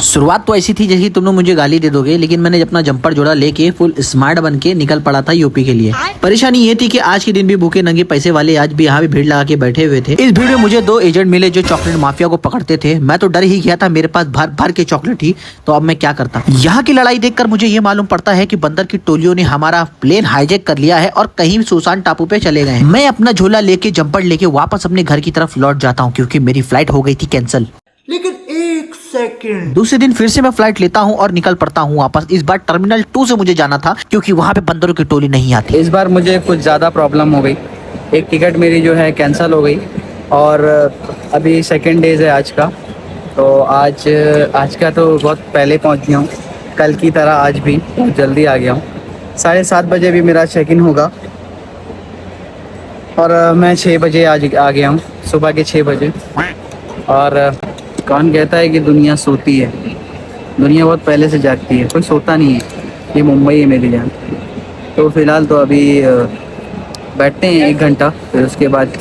शुरुआत तो ऐसी थी जैसे तुम लोग मुझे गाली दे दोगे, लेकिन मैंने अपना जंपर जोड़ा लेके फुल स्मार्ट बन के निकल पड़ा था यूपी के लिए। परेशानी ये थी कि आज के दिन भी भूखे नंगे पैसे वाले आज भी यहाँ भी भीड़ लगा के बैठे हुए थे। इस भीड़ में मुझे 2 एजेंट मिले जो चॉकलेट माफिया को पकड़ते थे। मैं तो डर ही गया था, मेरे पास भर भर के चॉकलेट ही, तो अब मैं क्या करता। यहाँ की लड़ाई देखकर मुझे ये मालूम पड़ता है कि बंदर की टोलियों ने हमारा प्लेन हाईजैक कर लिया है और कहीं सुसान टापू पे चले गए। मैं अपना झोला लेके जंपर लेके वापस अपने घर की तरफ लौट जाता हूँ क्योंकि मेरी फ्लाइट हो गई थी कैंसिल। लेकिन एक सेकंड, दूसरे दिन फिर से मैं फ्लाइट लेता हूँ और निकल पड़ता हूँ वापस। इस बार टर्मिनल 2 से मुझे जाना था क्योंकि वहाँ पे बंदरों की टोली नहीं आती। इस बार मुझे कुछ ज़्यादा प्रॉब्लम हो गई, एक टिकट मेरी जो है कैंसिल हो गई और अभी सेकंड डेज है आज का। तो आज का तो बहुत पहले पहुँच गया हूँ, कल की तरह आज भी बहुत जल्दी आ गया हूँ। 7:30 बजे भी मेरा चेक इन होगा और मैं 6 बजे आज आ गया हूँ, सुबह के 6 बजे। और कौन कहता है कि दुनिया सोती है? दुनिया बहुत पहले से जागती है, कोई सोता नहीं है। ये मुंबई है मेरी जान। तो फिलहाल तो अभी बैठते हैं 1 घंटा, फिर उसके बाद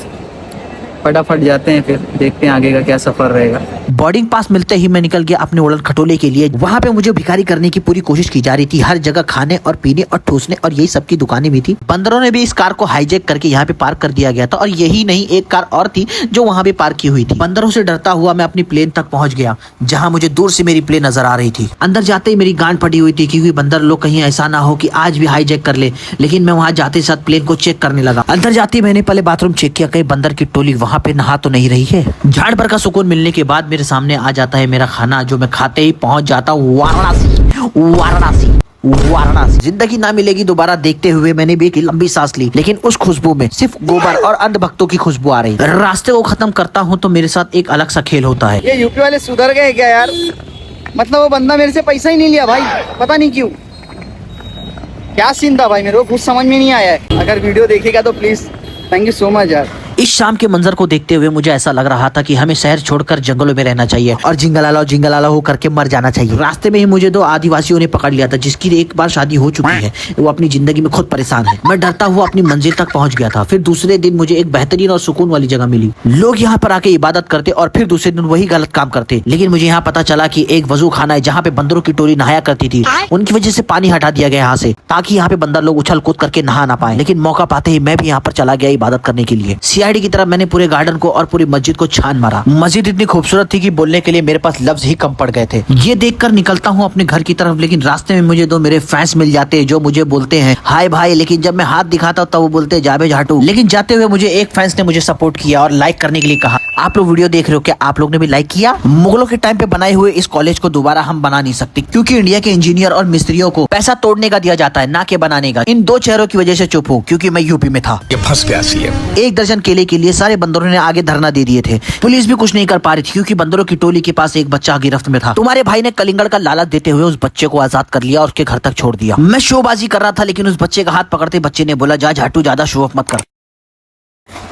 फटाफट जाते हैं, फिर देखते हैं आगे का क्या सफ़र रहेगा। बोर्डिंग पास मिलते ही मैं निकल गया अपने उड़न खटोले के लिए। वहाँ पे मुझे भिखारी करने की पूरी कोशिश की जा रही थी। हर जगह खाने और पीने और ठूसने और यही सब की दुकानें भी थी। बंदरों ने भी इस कार को हाईजैक करके यहाँ पे पार्क कर दिया गया था और यही नहीं, एक कार और थी जो वहाँ पे पार्क की हुई थी। बंदरों से डरता हुआ मैं अपनी प्लेन तक पहुँच गया जहाँ मुझे दूर से मेरी प्लेन नजर आ रही थी। अंदर जाते ही मेरी गांड फटी हुई थी क्योंकि बंदर लोग कहीं ऐसा ना हो कि आज भी हाईजैक कर ले। लेकिन मैं वहाँ जाते साथ प्लेन को चेक करने लगा। अंदर जाते मैंने पहले बाथरूम चेक किया, कहीं बंदर की टोली वहाँ पे नहा तो नहीं रही है। झाड़ भर का सुकून मिलने के बाद मेरे सामने आ जाता है मेरा खाना, जो मैं खाते ही पहुंच जाता हूँ वाराणसी। जिंदगी ना मिलेगी दोबारा देखते हुए मैंने भी एक लंबी सांस ली, लेकिन उस खुशबू में सिर्फ गोबर और अंधभक्तों की खुशबू आ रही। रास्ते को खत्म करता हूँ तो मेरे साथ एक अलग सा खेल होता है। ये यूपी वाले सुधर गए क्या यार? मतलब वो बंदा मेरे से पैसा ही नहीं लिया भाई, पता नहीं क्यों। क्या सीन था भाई, मेरे को कुछ समझ में नहीं आया है। अगर वीडियो देखेगा तो please thank you so much यार। इस शाम के मंजर को देखते हुए मुझे ऐसा लग रहा था कि हमें शहर छोड़कर जंगलों में रहना चाहिए और जिंगलाला हो करके मर जाना चाहिए। रास्ते में ही मुझे 2 आदिवासियों ने पकड़ लिया था जिसकी एक बार शादी हो चुकी है। वो अपनी जिंदगी में खुद परेशान है। मैं डरता हुआ अपनी मंजिल तक पहुंच गया था। फिर दूसरे दिन मुझे एक बेहतरीन और सुकून वाली जगह मिली। लोग यहाँ पर आके इबादत करते और फिर दूसरे दिन वही गलत काम करते। लेकिन मुझे यहाँ पता चला कि एक वजू खाना है जहाँ पे बंदरों की टोली नहाया करती थी। उनकी वजह से पानी हटा दिया गया यहाँ से, ताकि यहाँ पे बंदर लोग उछल कूद करके नहा ना पाए। लेकिन मौका पाते ही मैं भी यहाँ पर चला गया इबादत करने के लिए। सीआईडी की तरफ मैंने पूरे गार्डन को और पूरी मस्जिद को छान मारा। मस्जिद इतनी खूबसूरत थी कि बोलने के लिए मेरे पास लफ्ज ही कम पड़ गए थे। ये देखकर निकलता हूँ अपने घर की तरफ, लेकिन रास्ते में मुझे 2 मेरे फैंस मिल जाते हैं जो मुझे बोलते हैं हाय भाई। लेकिन जब मैं हाथ दिखाता हूँ तब वो बोलते हैं जाबे झाटू। लेकिन जाते हुए मुझे एक फैंस ने मुझे सपोर्ट किया और लाइक करने के लिए कहा। आप लोग वीडियो देख रहे हो, क्या आप लोग ने भी लाइक किया? मुगलों के टाइम पे बनाए हुए इस कॉलेज को दोबारा हम बना नहीं सकते क्योंकि इंडिया के इंजीनियर और मिस्त्रियों को पैसा तोड़ने का दिया जाता है, ना के बनाने का। इन 2 चेहरों की वजह से चुप हूँ क्योंकि मैं यूपी में था। ये फंस गया सीएम। 1 दर्जन केले के लिए सारे बंदरों ने आगे धरना दे दिए थे। पुलिस भी कुछ नहीं कर पा रही थी क्योंकि बंदरों की टोली के पास एक बच्चा गिरफ्त में था। तुम्हारे भाई ने कलिंगड़ का लालच देते हुए उस बच्चे को आजाद कर लिया और उसके घर तक छोड़ दिया। मैं शोबाजी कर रहा था, लेकिन उस बच्चे का हाथ पकड़ते बच्चे ने बोला जा झाटू, ज्यादा शो ऑफ मत कर।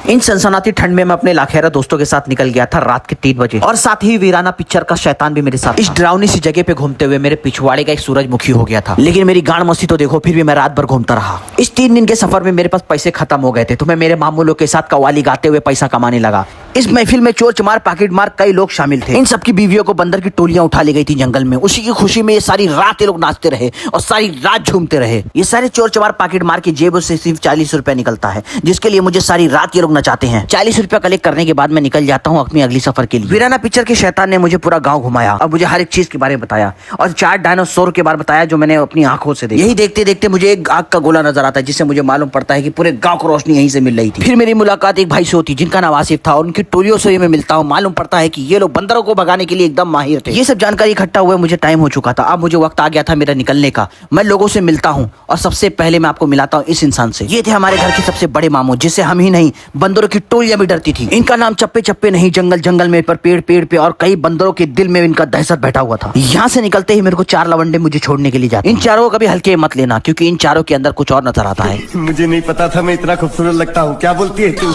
इन सनसनाती ठंड में मैं अपने लाखेरा दोस्तों के साथ निकल गया था रात के 3 बजे, और साथ ही वीराना पिक्चर का शैतान भी मेरे साथ। इस डरावनी सी जगह पे घूमते हुए मेरे पिछवाड़े का एक सूरजमुखी हो गया था। लेकिन मेरी गांड मस्ती तो देखो, फिर भी मैं रात भर घूमता रहा। इस 3 दिन के सफर में मेरे पास पैसे खत्म हो गए थे, तो मैं मेरे मामूलों के साथ कव्वाली गाते हुए पैसा कमाने लगा। इस महफिल में चोर चमार पाकिट मार कई लोग शामिल थे। इन सबकी बीवियों को बंदर की टोलियां उठा ली गई थी जंगल में। उसी की खुशी में ये सारी रात ये लोग नाचते रहे और सारी रात झूमते रहे। ये सारे चोर चमार पाकिट मार के जेब से सिर्फ 40 रुपया निकलता है, जिसके लिए मुझे सारी रात ये लोग नचाते हैं। 40 रुपया कलेक्ट करने के बाद मैं निकल जाता हूँ अपनी अगली सफर के लिए। वीराना पिक्चर के शैतान ने मुझे पूरा गाँव घुमाया और मुझे हर एक चीज के बारे में बताया और 4 डायनासोर के बारे में बताया जो मैंने अपनी आंखों से देखा। यही देखते देखते मुझे एक आग का गोला नजर आता है, जिससे मुझे मालूम पड़ता है कि पूरे गाँव को रोशनी यहीं से मिल रही थी। फिर मेरी मुलाकात एक भाई से होती जिनका नाम आसिफ था और उनकी टोलियों से मैं मिलता हूँ। मालूम पड़ता है कि ये लोग बंदरों को भगाने के लिए एकदम माहिर थे। ये सब जानकारी इकट्ठा हुए मुझे टाइम हो चुका था। अब मुझे वक्त आ गया था मेरा निकलने का। मैं लोगों से मिलता हूँ और सबसे पहले मैं आपको मिलाता हूँ इस इंसान से। ये थे हमारे घर के सबसे बड़े मामू, जिससे हम ही नहीं बंदरों की टोलियां भी डरती थी। इनका नाम चप्पे चप्पे नहीं, जंगल जंगल में, पर पेड़ पेड़ पे, और कई बंदरों के दिल में इनका दहशत बैठा हुआ था। यहाँ से निकलते ही मेरे को 4 लवंडे मुझे छोड़ने के लिए जाते। इन चारों को कभी हल्के मत लेना क्योंकि इन चारों के अंदर कुछ और नजर आता है। मुझे नहीं पता था मैं इतना खूबसूरत लगता हूँ। क्या बोलती है तू?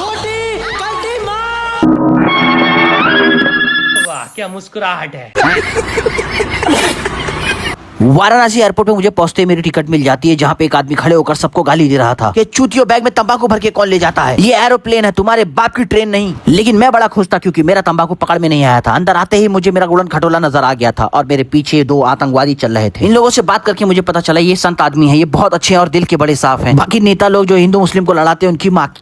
क्या मुस्कुराहट है। वाराणसी एयरपोर्ट पे मुझे पहुंचते ही मेरी टिकट मिल जाती है, जहाँ पे एक आदमी खड़े होकर सबको गाली दे रहा था कि चूतियों बैग में तंबाकू भर के कौन ले जाता है, ये एरोप्लेन है तुम्हारे बाप की ट्रेन नहीं। लेकिन मैं बड़ा खुश था क्योंकि मेरा तंबाकू पकड़ में नहीं आया था। अंदर आते ही मुझे मेरा उड़न खटोला नजर आ गया था और मेरे पीछे 2 आतंकवादी चल रहे थे। इन लोगों से बात करके मुझे पता चला ये संत आदमी है, ये बहुत अच्छे हैं और दिल के बड़े साफ हैं। बाकी नेता लोग जो हिंदू मुस्लिम को लड़ाते हैं उनकी माँ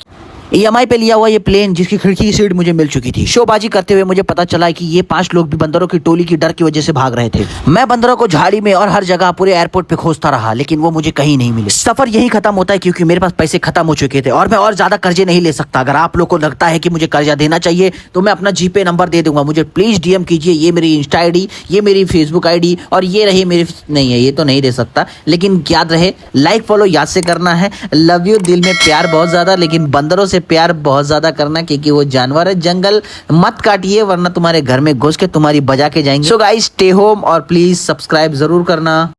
EMI पे लिया हुआ ये प्लेन जिसकी खिड़की की सीट मुझे मिल चुकी थी। शोबाजी करते हुए मुझे पता चला कि ये 5 लोग भी बंदरों की टोली की डर की वजह से भाग रहे थे। मैं बंदरों को झाड़ी में और हर जगह पूरे एयरपोर्ट पे खोजता रहा, लेकिन वो मुझे कहीं नहीं मिले। सफर यही खत्म होता है क्योंकि मेरे पास पैसे खत्म हो चुके थे और मैं और ज्यादा कर्जे नहीं ले सकता। अगर आप लोग को लगता है कि मुझे कर्जा देना चाहिए तो मैं अपना GPay नंबर दे दूंगा, मुझे प्लीज DM कीजिए। ये मेरी इंस्टा ID, ये मेरी फेसबुक ID और ये रही मेरी, नहीं है ये तो नहीं दे सकता, लेकिन याद रहे लाइक फॉलो याद से करना है। लव यू, दिल में प्यार बहुत ज्यादा, लेकिन बंदरों से प्यार बहुत ज्यादा करना क्योंकि वो जानवर है। जंगल मत काटिए वरना तुम्हारे घर में घुस के तुम्हारी बजा के जाएंगे। सो गाइस स्टे होम और प्लीज सब्सक्राइब जरूर करना।